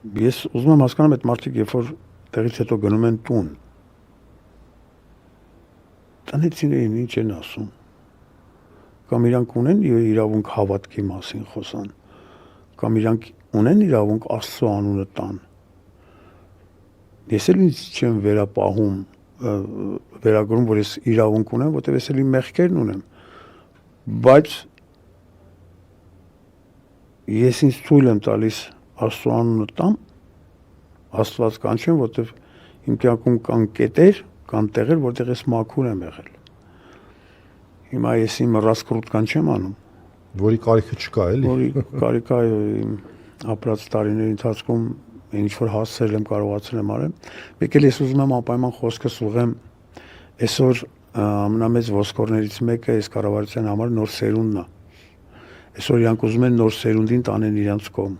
Ես ուզում եմ հասկանամ այդ մարդիկ, երբ որ տեղից հետո գնում են տուն, տնեցիներին ինչ են ասում, կամ իրանք ունեն իրավունք հավատքի մասին խոսան, կամ իրանք ունեն իրավունք Աստծո անունը տան։ Ես էլ ինձ չեմ վերապահում, վերագրում, որ ես իրավունք ունեմ, որտեղ ես էլ իմ մեղքերն ունեմ, բայց ես ինձ թույլ եմ տալիս Աստծո անունը տամ, Աստված կանչեմ, որտեղ իմ կյանքում կան կետեր, կան տեղեր, որտեղ ես մաքուր եմ եղել։ Հիմա ես իմ ռասկրուտկան չեմ անում, որի կարիքը չկա, էլի։ Որի կարիքը իմ ապրած տարիների ընթացքում ինչ որ հասցրել եմ, կարողացել եմ արել։ Մեկ էլ ես ուզում եմ անպայման խոսքս ուղղեմ այսօր ամենամեծ ոսկորներից մեկը այս կառավարության համար նոր սերունդն է։ Այսօր իրանք ուզում են նոր սերունդին տանեն իրանց կողմ։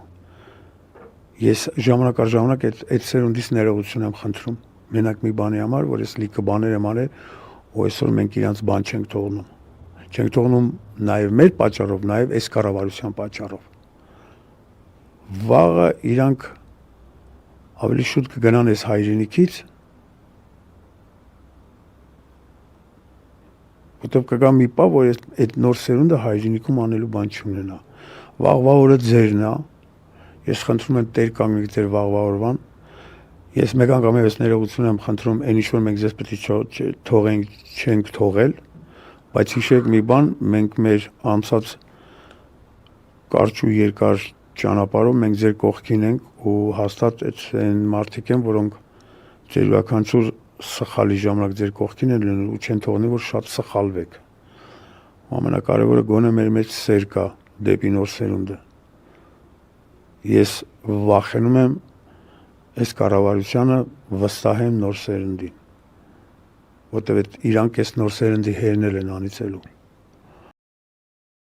Ես ժամանակ առ ժամանակ այդ սերունդից ներողություն եմ խնդրում։ Մենակ մի բանի համար, որ ես լիքը բաներ եմ արել, ու այսօր մենք իրանց բան չենք թողնում։ Չենք թողնում նաև մեր պատճառով, նաև այս կառավարության պատճառով։ Վաղը իրանք ավելի շուտ կգնան այս հայրենիքից, որտեղ կգա մի պահ, որ այդ նոր սերունդը հայրենիքում անելու բան չունենա։ Վաղվա օրը ձերն է։ Ես խնդրում եմ Տեր կանգնեք ձեր վաղվա օրվան։ Ես մեկ անգամ եւս ներողություն եմ խնդրում, այն ինչ որ մենք ձեզ պետք է թողենք, չենք թողել, բայց հիշեք մի բան, մենք մեր անցած կարճ ու երկար ճանապարհով մենք ձեր կողքին ենք ու հաստատ այն մարդիկ են, որոնք ձեր յուրաքանչյուր սխալի ժամանակ ձեր կողքին են լինելու ու չեն թողնի, որ շատ սխալվեք։ Ամենակարևորը գոնե մեր մեջ սեր կա դեպի նոր սերունդը։ Ես վախենում եմ այս կառավարությանը վստահեմ նոր սերնդին, որտեղ իրանք այս նոր սերնդի հերն են անիծելու։